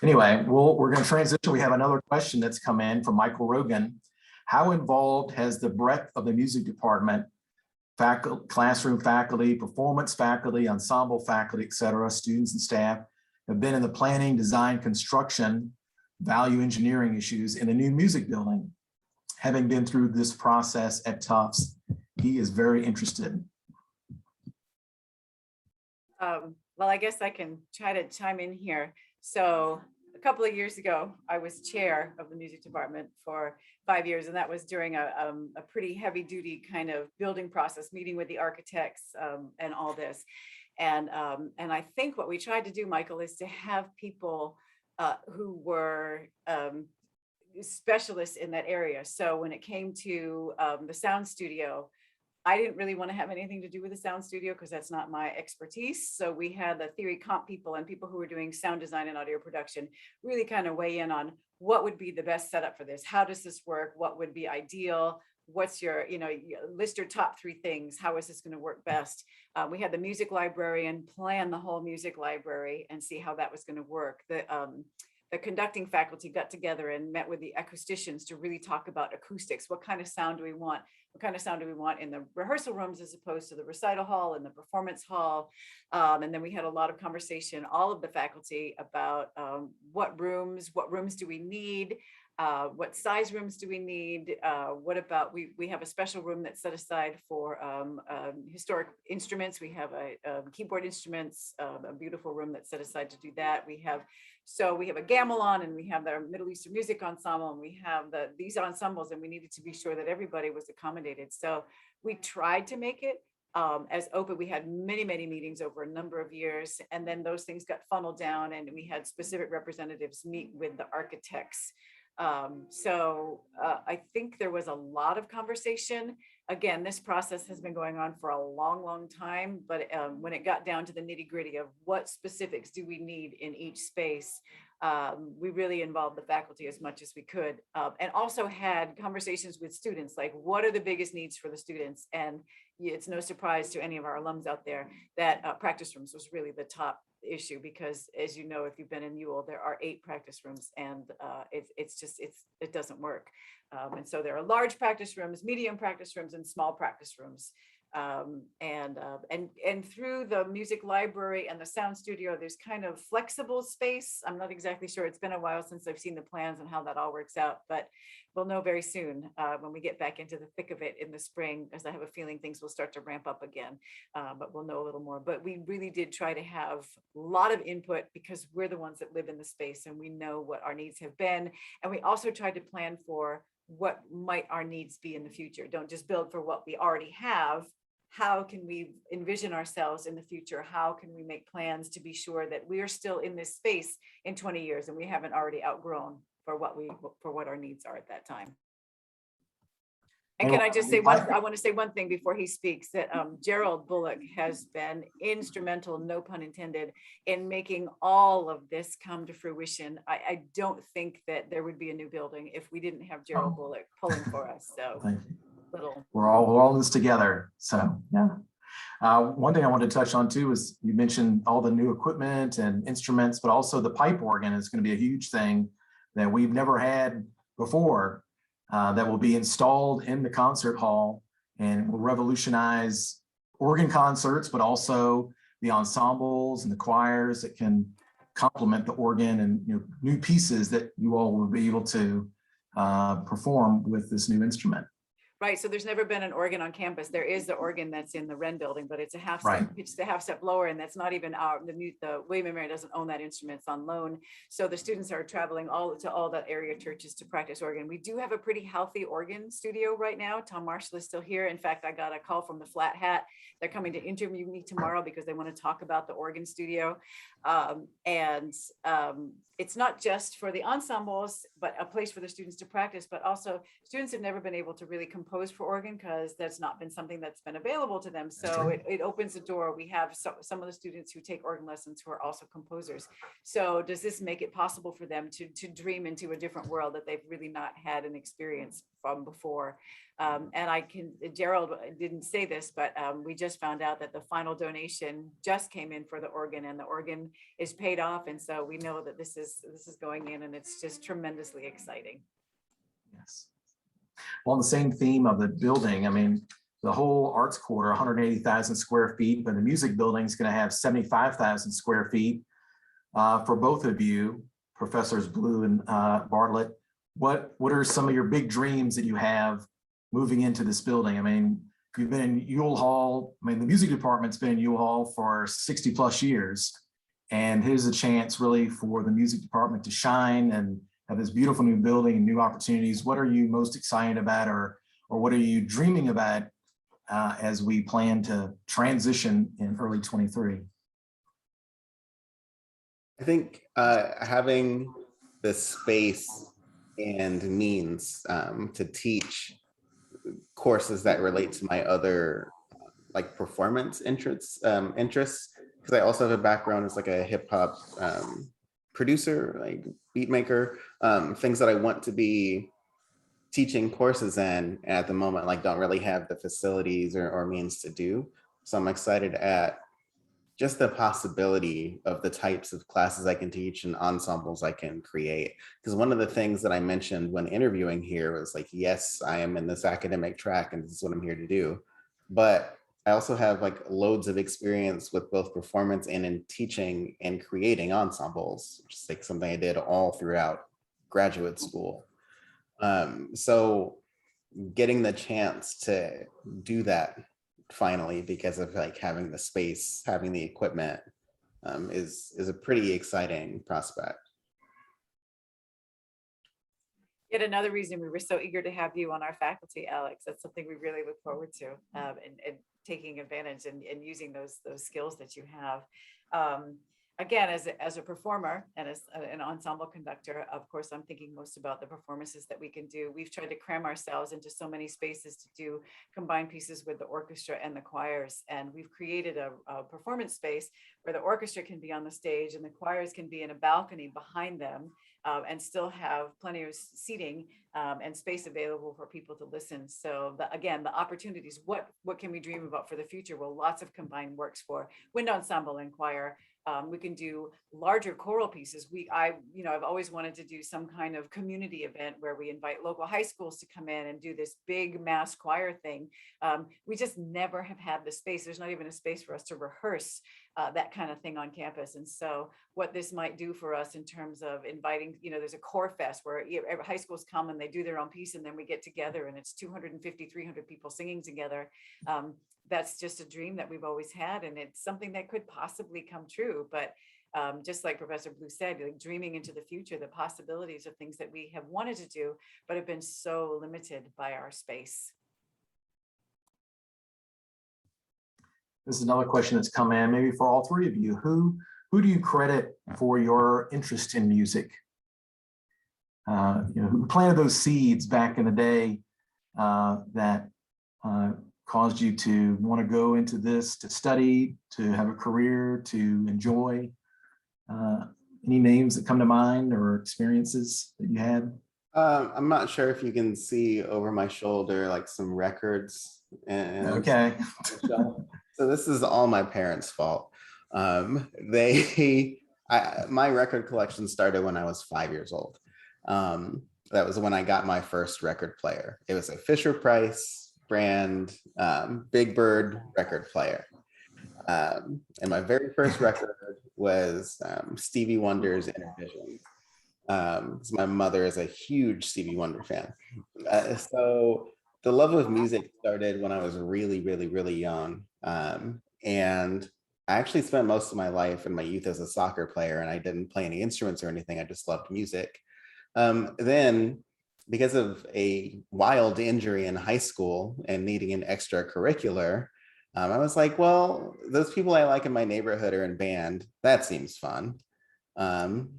Anyway, we're going to transition. We have another question that's come in from Michael Rogan. How involved has the breadth of the music department, faculty, classroom faculty, performance faculty, ensemble faculty, et cetera, students and staff have been in the planning, design, construction, value engineering issues in the new music building? Having been through this process at Tufts, he is very interested. Well, I guess I can try to chime in here. So a couple of years ago, I was chair of the music department for 5 years, and that was during a pretty heavy duty kind of building process, meeting with the architects and all this. And I think what we tried to do, Michael, is to have people who were specialists in that area. So when it came to the sound studio, I didn't really want to have anything to do with the sound studio because that's not my expertise. So we had the theory comp people and people who were doing sound design and audio production really kind of weigh in on what would be the best setup for this. How does this work? What would be ideal? What's your, list your top 3 things. How is this going to work best? We had the music librarian plan the whole music library and see how that was going to work. The conducting faculty got together and met with the acousticians to really talk about acoustics. What kind of sound do we want? What kind of sound do we want in the rehearsal rooms as opposed to the recital hall and the performance hall? And then we had a lot of conversation, all of the faculty, about what rooms do we need? What size rooms do we need? What about, we have a special room that's set aside for historic instruments. We have a keyboard instruments, a beautiful room that's set aside to do that. We have a gamelan, and we have the Middle Eastern Music Ensemble, and we have these ensembles, and we needed to be sure that everybody was accommodated. So we tried to make it as open. We had many meetings over a number of years, and then those things got funneled down, and we had specific representatives meet with the architects. I think there was a lot of conversation. Again, this process has been going on for a long time, but when it got down to the nitty-gritty of what specifics do we need in each space, we really involved the faculty as much as we could, and also had conversations with students, like what are the biggest needs for the students? And it's no surprise to any of our alums out there that practice rooms was really the top issue, because as you know, if you've been in Ewell, there are 8 practice rooms, and it doesn't work. And so there are large practice rooms, medium practice rooms, and small practice rooms. And through the music library and the sound studio, there's kind of flexible space. I'm not exactly sure. It's been a while since I've seen the plans and how that all works out, but we'll know very soon when we get back into the thick of it in the spring, as I have a feeling things will start to ramp up again, but we'll know a little more. But we really did try to have a lot of input, because we're the ones that live in the space and we know what our needs have been. And we also tried to plan for what might our needs be in the future. Don't just build for what we already have. How can we envision ourselves in the future? How can we make plans to be sure that we are still in this space in 20 years and we haven't already outgrown for what our needs are at that time? And can I just say I want to say one thing before he speaks, that Gerald Bullock has been instrumental, no pun intended, in making all of this come to fruition. I don't think that there would be a new building if we didn't have Gerald Bullock pulling for us. So we're all in this together. So yeah. One thing I wanted to touch on too is you mentioned all the new equipment and instruments, but also the pipe organ is going to be a huge thing that we've never had before, that will be installed in the concert hall and will revolutionize organ concerts, but also the ensembles and the choirs that can complement the organ, and new pieces that you all will be able to perform with this new instrument. Right. So there's never been an organ on campus. There is the organ that's in the Wren building, but it's a half Right. step, it's the half step lower. And that's not even the William & Mary doesn't own that instrument. It's on loan. So the students are traveling to all the area churches to practice organ. We do have a pretty healthy organ studio right now. Tom Marshall is still here. In fact, I got a call from the Flat Hat. They're coming to interview me tomorrow because they want to talk about the organ studio. It's not just for the ensembles, but a place for the students to practice, but also students have never been able to really compose compose for organ because that's not been something that's been available to them. So true. it opens the door. We have some of the students who take organ lessons who are also composers. So does this make it possible for them to dream into a different world that they've really not had an experience from before? And Gerald didn't say this, but we just found out that the final donation just came in for the organ, and the organ is paid off. And so we know that this is going in, and it's just tremendously exciting. Yes. Well, on the same theme of the building, I mean, the whole arts quarter, 180,000 square feet, but the music building is going to have 75,000 square feet. For both of you, Professors Blue and Bartlett, what are some of your big dreams that you have moving into this building? I mean, you've been in Ewell Hall. I mean, the music department's been in Ewell Hall for 60 plus years. And here's a chance really for the music department to shine and have this beautiful new building and new opportunities. What are you most excited about, or what are you dreaming about as we plan to transition in early 23? I think having the space and means to teach courses that relate to my other like performance interests, because I also have a background as like a hip hop producer, like beat maker, things that I want to be teaching courses in at the moment, like don't really have the facilities or means to do. So I'm excited at just the possibility of the types of classes I can teach and ensembles I can create. Because one of the things that I mentioned when interviewing here was like, yes, I am in this academic track and this is what I'm here to do. But I also have like loads of experience with both performance and in teaching and creating ensembles, which is like something I did all throughout graduate school. So getting the chance to do that finally, because of like having the space, having the equipment, is a pretty exciting prospect. Yet another reason we were so eager to have you on our faculty, Alex. That's something we really look forward to, and taking advantage and using those skills that you have. Again, as a performer and as an ensemble conductor, of course, I'm thinking most about the performances that we can do. We've tried to cram ourselves into so many spaces to do combined pieces with the orchestra and the choirs. And we've created a performance space where the orchestra can be on the stage and the choirs can be in a balcony behind them, and still have plenty of seating and space available for people to listen. So again, the opportunities, what can we dream about for the future? Well, lots of combined works for wind ensemble and choir. We can do larger choral pieces. I've always wanted to do some kind of community event where we invite local high schools to come in and do this big mass choir thing. We just never have had the space. There's not even a space for us to rehearse that kind of thing on campus. And so what this might do for us in terms of inviting, there's a core fest where high schools come and they do their own piece, and then we get together and it's 250, 300 people singing together. That's just a dream that we've always had, and it's something that could possibly come true. But just like Professor Blue said, like dreaming into the future, the possibilities of things that we have wanted to do, but have been so limited by our space. This is another question that's come in, maybe for all three of you. Who do you credit for your interest in music? Who planted those seeds back in the day that caused you to want to go into this, to study, to have a career, to enjoy? Any names that come to mind or experiences that you had? I'm not sure if you can see over my shoulder, like some records. Okay. So this is all my parents' fault. My record collection started when I was 5 years old. That was when I got my first record player. It was a Fisher-Price brand Big Bird record player. And my very first record was Stevie Wonder's Inner Vision. Because my mother is a huge Stevie Wonder fan. So the love of music started when I was really, really, really young. And I actually spent most of my life in my youth as a soccer player, and I didn't play any instruments or anything. I just loved music. Then, because of a wild injury in high school and needing an extracurricular, I was like, well, those people I like in my neighborhood are in band. That seems fun. And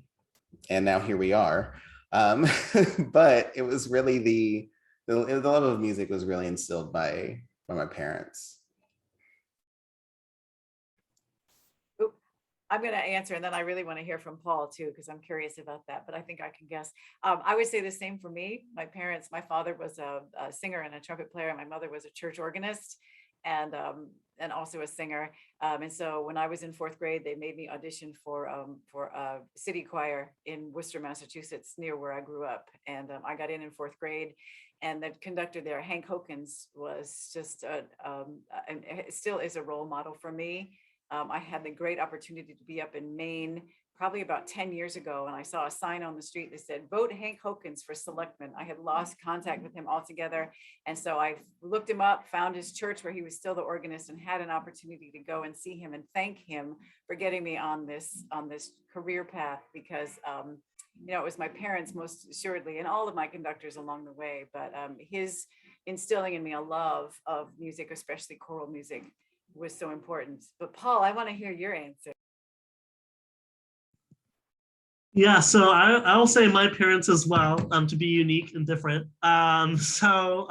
now here we are. But it was really the love of music was really instilled by my parents. I'm going to answer, and then I really want to hear from Paul too, because I'm curious about that, but I think I can guess. I would say the same for me. My parents, my father was a singer and a trumpet player, and my mother was a church organist and also a singer. And so when I was in 4th grade, they made me audition for a city choir in Worcester, Massachusetts, near where I grew up. And I got in 4th grade. And the conductor there, Hank Hokins, was just, and it still is a role model for me. I had the great opportunity to be up in Maine probably about 10 years ago, and I saw a sign on the street that said, "Vote Hank Hokins for selectman." I had lost contact with him altogether. And so I looked him up, found his church where he was still the organist, and had an opportunity to go and see him and thank him for getting me on this career path, because it was my parents most assuredly, and all of my conductors along the way, but his instilling in me a love of music, especially choral music, was so important. But Paul, I want to hear your answer. Yeah, so I'll say my parents as well, to be unique and different. So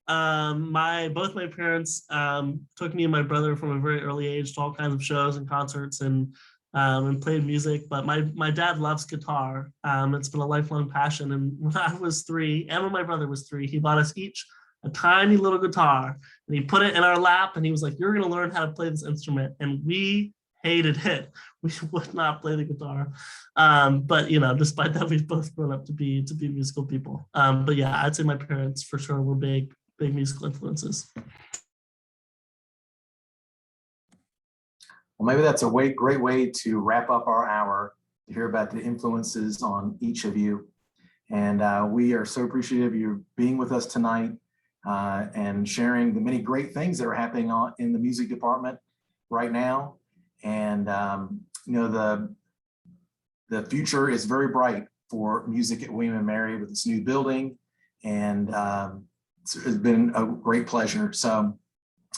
both my parents took me and my brother from a very early age to all kinds of shows and concerts and played music. But my dad loves guitar. It's been a lifelong passion. And when I was 3, and when my brother was 3, he bought us each a tiny little guitar, and he put it in our lap, and he was like, "You're going to learn how to play this instrument." And we hated it. We would not play the guitar. But despite that, we've both grown up to be musical people. But yeah, I'd say my parents for sure were big musical influences. Well, maybe that's a great way to wrap up our hour, to hear about the influences on each of you. And we are so appreciative of you being with us tonight and sharing the many great things that are happening in the music department right now. And the future is very bright for music at William & Mary with this new building. And it's been a great pleasure. So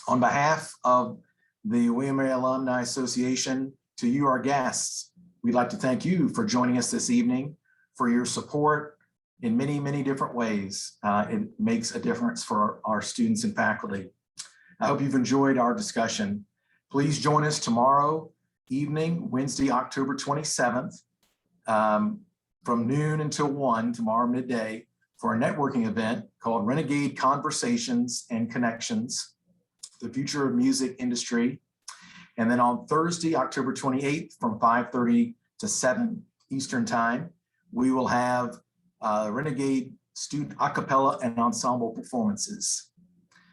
on behalf of the William & Mary Alumni Association, to you, our guests, we'd like to thank you for joining us this evening, for your support in many, many different ways. It makes a difference for our students and faculty. I hope you've enjoyed our discussion. Please join us tomorrow evening, Wednesday, October 27th, from noon until 1, tomorrow midday, for a networking event called Wrenegade Conversations and Connections, the Future of Music Industry. And then on Thursday, October 28th, from 5:30 to 7 Eastern Time, we will have Wrenegade student a cappella and ensemble performances.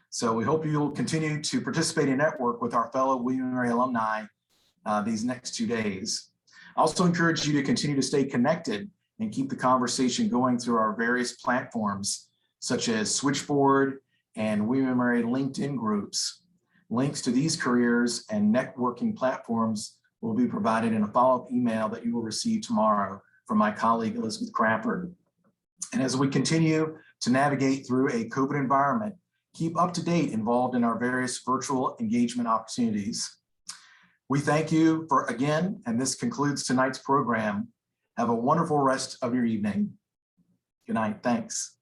So we hope you'll continue to participate and network with our fellow William & Mary alumni these next 2 days. I also encourage you to continue to stay connected and keep the conversation going through our various platforms, such as Switchboard and William & Mary LinkedIn groups. Links to these careers and networking platforms will be provided in a follow-up email that you will receive tomorrow from my colleague, Elizabeth Crawford. And as we continue to navigate through a COVID environment, keep up to date involved in our various virtual engagement opportunities. We thank you again, and this concludes tonight's program. Have a wonderful rest of your evening. Good night. Thanks.